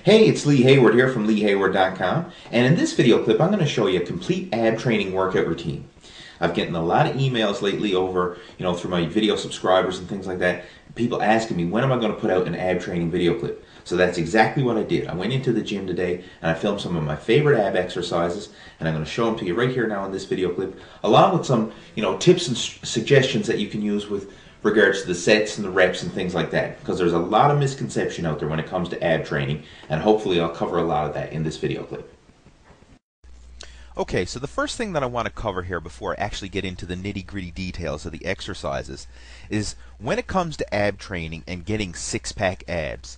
Hey, it's Lee Hayward here from leehayward.com, and in this video clip I'm going to show you a complete ab training workout routine. I've gotten a lot of emails lately over, through my video subscribers and things like that, people asking me when am I going to put out an ab training video clip. So that's exactly what I did. I went into the gym today and I filmed some of my favorite ab exercises, and I'm going to show them to you right here now in this video clip, along with some, tips and suggestions that you can use with regards to the sets and the reps and things like that, because there's a lot of misconception out there when it comes to ab training, and hopefully I'll cover a lot of that in this video clip. Okay, so the first thing that I want to cover here before I actually get into the nitty-gritty details of the exercises is when it comes to ab training and getting six-pack abs,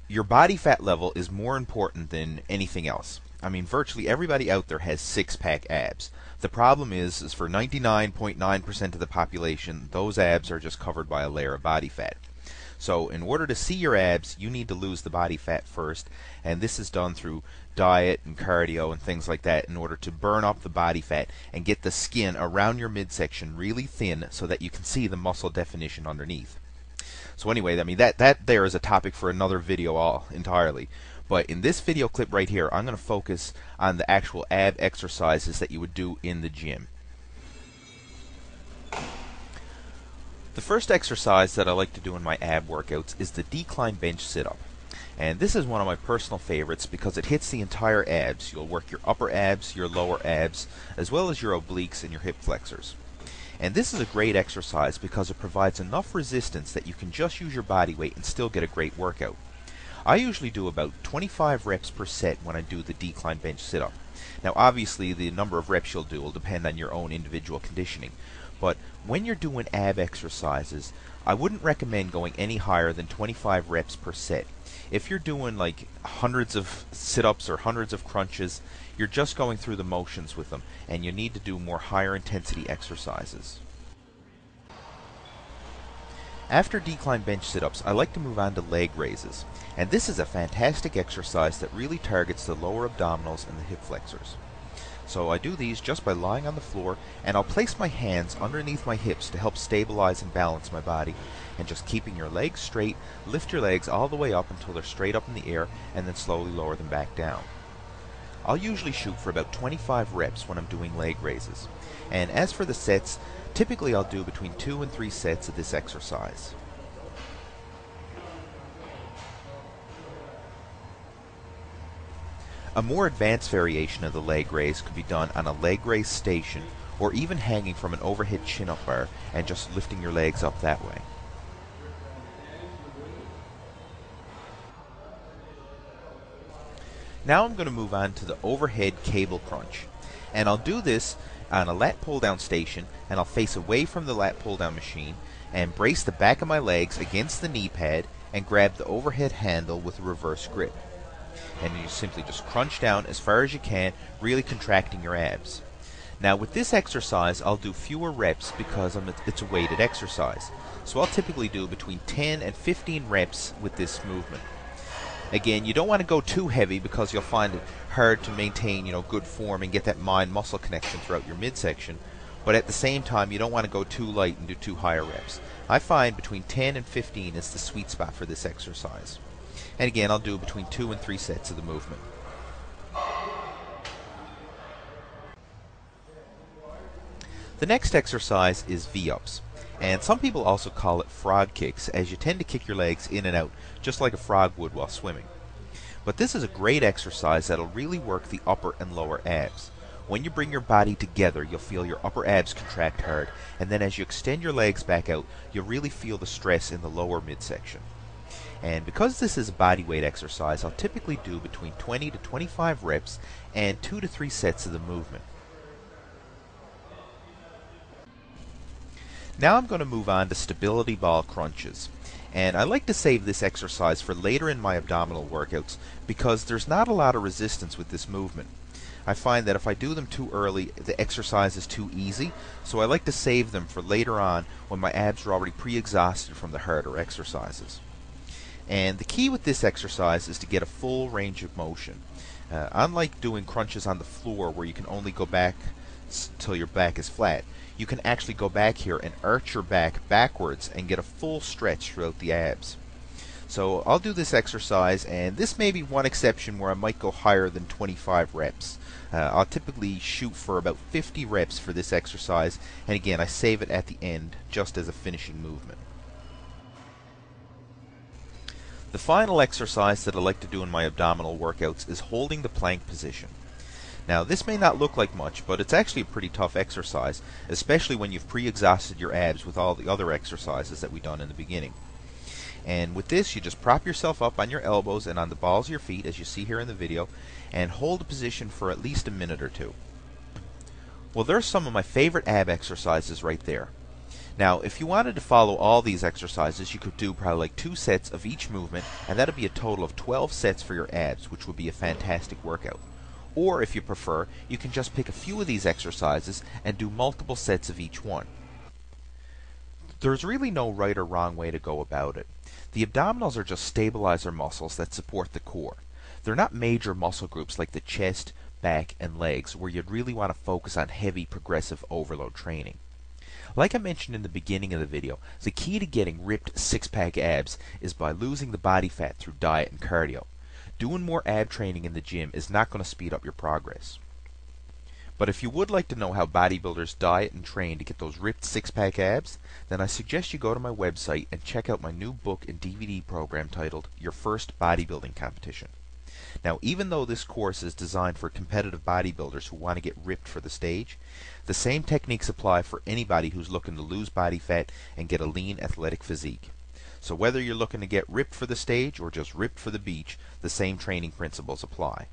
your body fat level is more important than anything else. I mean, virtually everybody out there has six-pack abs. The problem is for 99.9% of the population, those abs are just covered by a layer of body fat. So in order to see your abs, you need to lose the body fat first, and this is done through diet and cardio and things like that in order to burn up the body fat and get the skin around your midsection really thin so that you can see the muscle definition underneath. So anyway, I mean that there is a topic for another video all entirely. But in this video clip right here, I'm going to focus on the actual ab exercises that you would do in the gym. The first exercise that I like to do in my ab workouts is the decline bench sit-up. And this is one of my personal favorites because it hits the entire abs. You'll work your upper abs, your lower abs, as well as your obliques and your hip flexors. And this is a great exercise because it provides enough resistance that you can just use your body weight and still get a great workout. I usually do about 25 reps per set when I do the decline bench sit-up. Now obviously the number of reps you'll do will depend on your own individual conditioning, but when you're doing ab exercises, I wouldn't recommend going any higher than 25 reps per set. If you're doing like hundreds of sit-ups or hundreds of crunches, you're just going through the motions with them, and you need to do more higher intensity exercises. After decline bench sit-ups, I like to move on to leg raises, and this is a fantastic exercise that really targets the lower abdominals and the hip flexors. So I do these just by lying on the floor, and I'll place my hands underneath my hips to help stabilize and balance my body, and just keeping your legs straight, lift your legs all the way up until they're straight up in the air, and then slowly lower them back down. I'll usually shoot for about 25 reps when I'm doing leg raises. And as for the sets, typically I'll do between 2 and 3 sets of this exercise. A more advanced variation of the leg raise could be done on a leg raise station, or even hanging from an overhead chin-up bar and just lifting your legs up that way. Now I'm going to move on to the overhead cable crunch, and I'll do this on a lat pull down station, and I'll face away from the lat pull down machine and brace the back of my legs against the knee pad and grab the overhead handle with a reverse grip. And you simply just crunch down as far as you can, really contracting your abs. Now with this exercise I'll do fewer reps because it's a weighted exercise, so I'll typically do between 10 and 15 reps with this movement. Again, you don't want to go too heavy because you'll find it hard to maintain, good form and get that mind-muscle connection throughout your midsection. But at the same time, you don't want to go too light and do too high reps. I find between 10 and 15 is the sweet spot for this exercise. And again, I'll do between 2 and 3 sets of the movement. The next exercise is V-ups. And some people also call it frog kicks, as you tend to kick your legs in and out, just like a frog would while swimming. But this is a great exercise that'll really work the upper and lower abs. When you bring your body together, you'll feel your upper abs contract hard, and then as you extend your legs back out, you'll really feel the stress in the lower midsection. And because this is a body weight exercise, I'll typically do between 20 to 25 reps and 2 to 3 sets of the movement. Now I'm going to move on to stability ball crunches. And I like to save this exercise for later in my abdominal workouts because there's not a lot of resistance with this movement. I find that if I do them too early, the exercise is too easy, so I like to save them for later on when my abs are already pre-exhausted from the harder exercises. And the key with this exercise is to get a full range of motion. Unlike doing crunches on the floor where you can only go back till your back is flat, you can actually go back here and arch your back backwards and get a full stretch throughout the abs. So I'll do this exercise, and this may be one exception where I might go higher than 25 reps. I'll typically shoot for about 50 reps for this exercise, and again, I save it at the end just as a finishing movement. The final exercise that I like to do in my abdominal workouts is holding the plank position. Now, this may not look like much, but it's actually a pretty tough exercise, especially when you've pre-exhausted your abs with all the other exercises that we've done in the beginning. And with this, you just prop yourself up on your elbows and on the balls of your feet, as you see here in the video, and hold a position for at least a minute or two. Well, there's some of my favorite ab exercises right there. Now, if you wanted to follow all these exercises, you could do probably like 2 sets of each movement, and that'd be a total of 12 sets for your abs, which would be a fantastic workout. Or, if you prefer, you can just pick a few of these exercises and do multiple sets of each one. There's really no right or wrong way to go about it. The abdominals are just stabilizer muscles that support the core. They're not major muscle groups like the chest, back, and legs, where you'd really want to focus on heavy progressive overload training. Like I mentioned in the beginning of the video, the key to getting ripped six-pack abs is by losing the body fat through diet and cardio. Doing more ab training in the gym is not going to speed up your progress. But if you would like to know how bodybuilders diet and train to get those ripped six-pack abs, then I suggest you go to my website and check out my new book and DVD program titled Your First Bodybuilding Competition. Now, even though this course is designed for competitive bodybuilders who want to get ripped for the stage, the same techniques apply for anybody who's looking to lose body fat and get a lean, athletic physique. So whether you're looking to get ripped for the stage or just ripped for the beach, the same training principles apply.